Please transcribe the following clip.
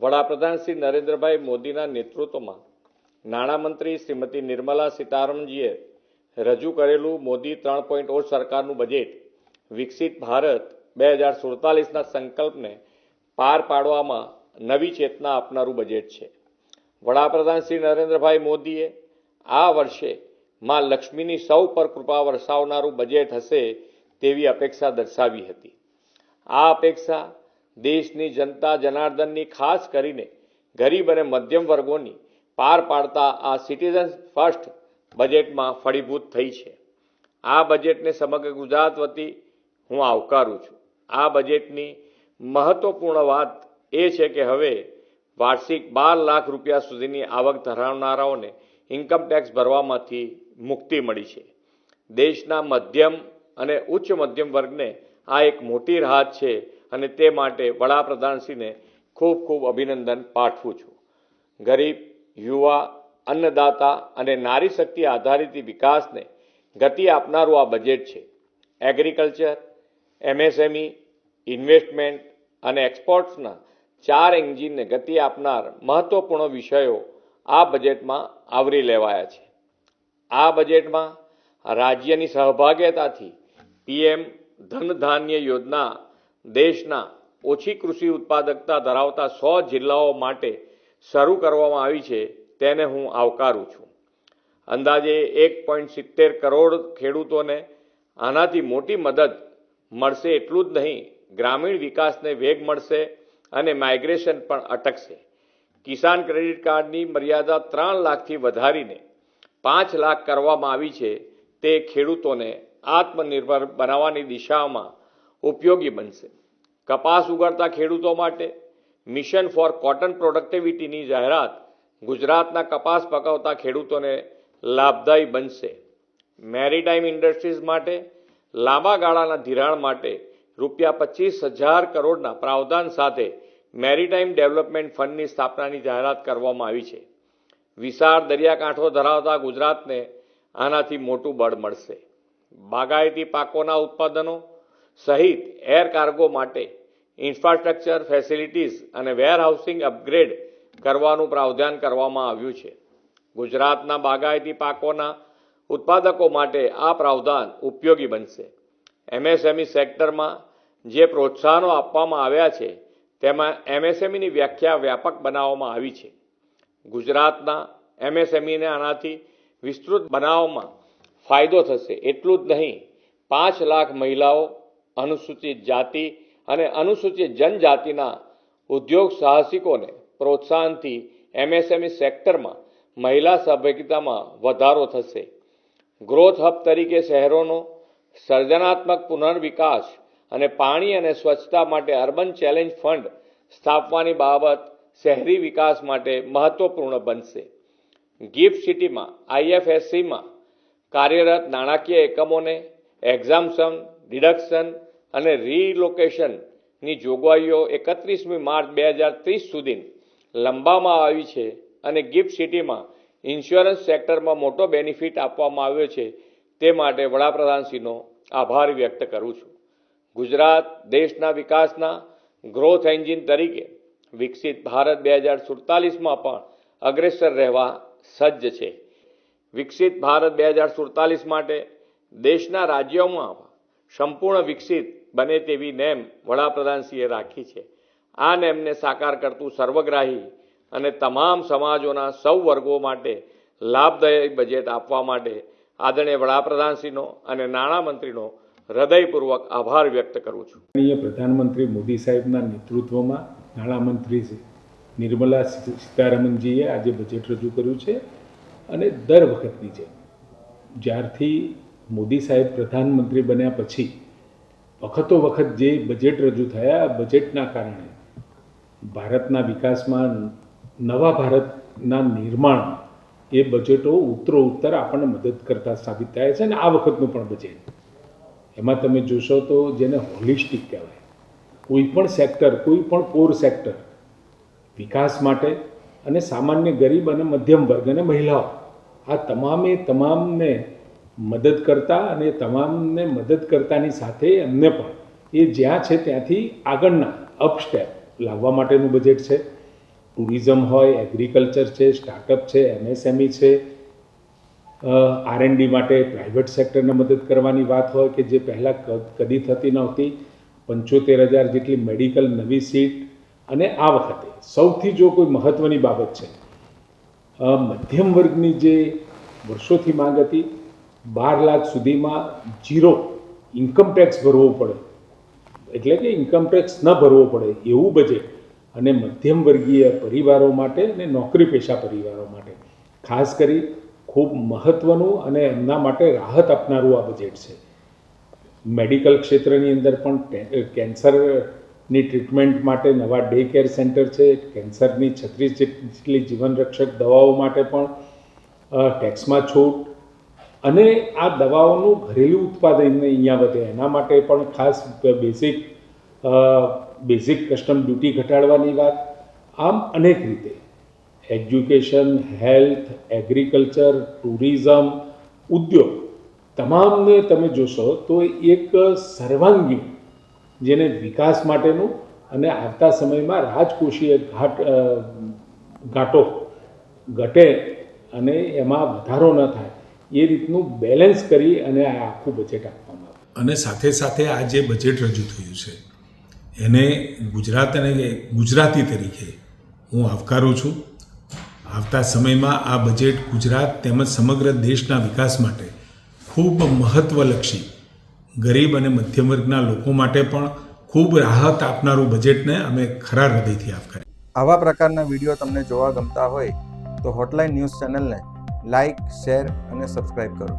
વડાપ્રધાન શ્રી નરેન્દ્રભાઈ મોદીના નેતૃત્વમાં નાણામંત્રી શ્રીમતી નિર્મલા સીતારમણજીએ રજૂ કરેલું મોદી 3.0 સરકારનું બજેટ વિકસિત ભારત 2047ના સંકલ્પને પાર પાડવામાં નવી ચેતના આપનારું બજેટ છે। વડાપ્રધાન શ્રી નરેન્દ્રભાઈ મોદીએ આ વર્ષે માં લક્ષ્મીની સૌ પર કૃપા વરસાવનારું બજેટ હશે તેવી અપેક્ષા દર્શાવી હતી। આ અપેક્ષા દેશની જનતા જનાર્દનની ખાસ કરીને ગરીબ અને મધ્યમ વર્ગોની પાર પાડતા આ સિટીઝન્સ ફર્સ્ટ બજેટમાં ફળીભૂત થઈ છે। આ બજેટને સમગ્ર ગુજરાત વતી હું આવકારું છું। આ બજેટની મહત્વપૂર્ણ વાત એ છે કે હવે વાર્ષિક 12 લાખ રૂપિયા સુધીની આવક ધરાવનારાઓને ઇન્કમ ટેક્સ ભરવામાંથી મુક્તિ મળી છે। દેશના મધ્યમ અને ઉચ્ચ મધ્યમ વર્ગને આ એક મોટી રાહત છે અને તે માટે વડાપ્રધાનશ્રીને ખૂબ ખૂબ અભિનંદન પાઠવું છું। ગરીબ, યુવા, અન્નદાતા અને નારી શક્તિ આધારિત વિકાસને ગતિ આપનારું આ બજેટ છે। એગ્રીકલ્ચર, એમએસએમઈ, ઇન્વેસ્ટમેન્ટ અને એક્સપોર્ટ્સના 4 એન્જિનને ગતિ આપનાર મહત્વપૂર્ણ વિષયો આ બજેટમાં આવરી લેવાયા છે। આ બજેટમાં રાજ્યની સહભાગિતાથી પીએમ ધન ધાન્ય યોજના દેશના ઓછી કૃષિ ઉત્પાદકતા ધરાવતા 100 જિલ્લાઓ માટે શરૂ કરવામાં આવી છે તેને હું આવકારું છું। અંદાજે 1.70 કરોડ ખેડૂતોને આનાથી મોટી મદદ મળશે। એટલું જ નહીં, ગ્રામીણ વિકાસને વેગ મળશે અને માઇગ્રેશન પણ અટકશે। કિસાન ક્રેડિટ કાર્ડની મર્યાદા 3 લાખથી વધારીને 5 લાખ કરવામાં આવી છે તે ખેડૂતોને આત્મનિર્ભર બનાવવાની દિશામાં ઉપયોગી બનશે। કપાસ ઉગાડતા ખેડૂતો માટે મિશન ફોર કોટન પ્રોડક્ટિવિટીની જાહેરાત ગુજરાતના કપાસ પકવતા ખેડૂતોને લાભદાયી બનશે। મેરીટાઈમ ઇન્ડસ્ટ્રીઝ માટે લાંબા ગાળાના ધિરાણ માટે ₹25,000 કરોડના પ્રાવધાન સાથે મેરીટાઈમ ડેવલપમેન્ટ ફંડની સ્થાપનાની જાહેરાત કરવામાં આવી છે। વિશાળ દરિયાકાંઠો ધરાવતા ગુજરાતને આનાથી મોટું બળ મળશે। બાગાયતી પાકોના ઉત્પાદનો સહિત એર કાર્ગો માટે ઇન્ફ્રાસ્ટ્રક્ચર ફેસિલિટીઝ અને વેરહાઉસિંગ અપગ્રેડ કરવાનું પ્રાવધાન કરવામાં આવ્યું છે। ગુજરાતના બાગાયતી પાકોના ઉત્પાદકો માટે આ પ્રાવધાન ઉપયોગી બનશે। એમએસએમઈ સેક્ટરમાં જે પ્રોત્સાહનો આપવામાં આવ્યા છે તેમાં એમએસએમઈની વ્યાખ્યા વ્યાપક બનાવવામાં આવી છે। ગુજરાતના એમએસએમઈને આનાથી વિસ્તૃત બનાવવામાં ફાયદો થશે। એટલું જ નહીં, 5 લાખ મહિલાઓ, અનુસૂચિત જાતિ અને અનુસૂચિત જનજાતિના ઉદ્યોગ સાહસિકોને પ્રોત્સાહનથી એમએસએમઈ સેક્ટરમાં મહિલા સહભાગિતામાં વધારો થશે। ગ્રોથ હબ તરીકે શહેરોનો સર્જનાત્મક પુનર્વિકાસ અને પાણી અને સ્વચ્છતા માટે અર્બન ચેલેન્જ ફંડ સ્થાપવાની બાબત શહેરી વિકાસ માટે મહત્વપૂર્ણ બનશે। ગિફ્ટ સિટીમાં આઈએફએસસીમાં કાર્યરત નાણાકીય એકમોને એક્ઝામ્પશન, ડિડક્શન અને રીલોકેશનની જોગવાઈઓ 31મી માર્ચ 2030 સુધી લંબાવવામાં આવી છે અને ગિફ્ટ સિટીમાં ઇન્સ્યોરન્સ સેક્ટરમાં મોટો બેનિફિટ આપવામાં આવ્યો છે તે માટે વડાપ્રધાનશ્રીનો આભાર વ્યક્ત કરું છું। ગુજરાત દેશના વિકાસના ગ્રોથ એન્જિન તરીકે વિકસિત ભારત 2047માં પણ અગ્રેસર રહેવા સજ્જ છે। વિકસિત ભારત 2047 માટે દેશના રાજ્યોમાં સંપૂર્ણ વિકસિત બને તેવી નેમ વડાપ્રધાનશ્રીએ રાખી છે। આ નેમને સાકાર કરતું સર્વગ્રાહી અને તમામ સમાજોના સૌ વર્ગો માટે લાભદાયી બજેટ આપવા માટે આદરણીય વડાપ્રધાનશ્રીનો અને નાણામંત્રીનો હૃદયપૂર્વક આભાર વ્યક્ત કરું છું। પ્રધાનમંત્રી મોદી સાહેબના નેતૃત્વમાં નાણામંત્રી નિર્મલા સીતારમણજીએ આજે બજેટ રજૂ કર્યું છે અને દર વખતની જેમ જ્યારથી મોદી સાહેબ પ્રધાનમંત્રી બન્યા પછી વખતો વખત જે બજેટ રજૂ થયા, બજેટના કારણે ભારતના વિકાસમાં, નવા ભારતના નિર્માણમાં એ બજેટો ઉત્તરોત્તર આપણને મદદ કરતા સાબિત થાય છે। અને આ વખતનું પણ બજેટ એમાં તમે જોશો તો જેને હોલિસ્ટિક કહેવાય, કોઈ પણ સેક્ટર, કોઈ પણ કોર સેક્ટર વિકાસ માટે અને સામાન્ય ગરીબ અને મધ્યમ વર્ગ અને મહિલાઓ આ તમામને મદદ કરતા અને તમામને મદદ કરતાની સાથે એમને પણ એ જ્યાં છે ત્યાંથી આગળના અપસ્ટેપ લાવવા માટેનું બજેટ છે। ટુરિઝમ હોય, એગ્રીકલ્ચર છે, સ્ટાર્ટઅપ છે, MSME છે, R&D માટે પ્રાઇવેટ સેક્ટરને મદદ કરવાની વાત હોય કે જે પહેલાં કદી થતી નહોતી, 75,000 જેટલી મેડિકલ નવી સીટ, અને આ વખતે સૌથી જો કોઈ મહત્ત્વની બાબત છે, મધ્યમ વર્ગની જે વર્ષોથી માંગ હતી, 12 લાખ સુધીમાં ઝીરો ઇન્કમ ટેક્સ ભરવો પડે, એટલે કે ઇન્કમ ટેક્સ ન ભરવો પડે એવું બજેટ, અને મધ્યમ વર્ગીય પરિવારો માટે અને નોકરી પેશા પરિવારો માટે ખાસ કરી ખૂબ મહત્ત્વનું અને એમના માટે રાહત આપનારું આ બજેટ છે. મેડિકલ ક્ષેત્રની અંદર પણ કેન્સરની ટ્રીટમેન્ટ માટે નવા ડે કેર સેન્ટર છે, કેન્સરની 36 જેટલી જીવનરક્ષક દવાઓ માટે પણ ટેક્સમાં છૂટ, અને આ દવાઓનું ઘરેલું ઉત્પાદન અહીંયા વધે એના માટે પણ ખાસ બેઝિક કસ્ટમ ડ્યુટી ઘટાડવાની વાત. આમ અનેક રીતે એજ્યુકેશન, હેલ્થ, એગ્રીકલ્ચર, ટુરિઝમ, ઉદ્યોગ તમામને તમે જોશો તો એક સર્વાંગી જેને વિકાસ માટેનું અને આવતા સમયમાં રાજકોષીય ઘાટો ઘટે અને એમાં વધારો ન થાય એ રીતનું બેલેન્સ કરી અને આ આખું બજેટ આપવામાં આવે. અને સાથે સાથે આ જે બજેટ રજૂ થયું છે એને ગુજરાત અને ગુજરાતી તરીકે હું આવકારું છું. આવતા સમયમાં આ બજેટ ગુજરાત તેમજ સમગ્ર દેશના વિકાસ માટે ખૂબ મહત્ત્વલક્ષી, ગરીબ અને મધ્યમ વર્ગના લોકો માટે પણ ખૂબ રાહત આપનારું બજેટને અમે ખરા હૃદયથી આવકારીએ. આવા પ્રકારના વિડીયો તમને જોવા ગમતા હોય તો હોટલાઇન ન્યૂઝ ચેનલને લાઇક, શેર અને સબસ્ક્રાઈબ કરો.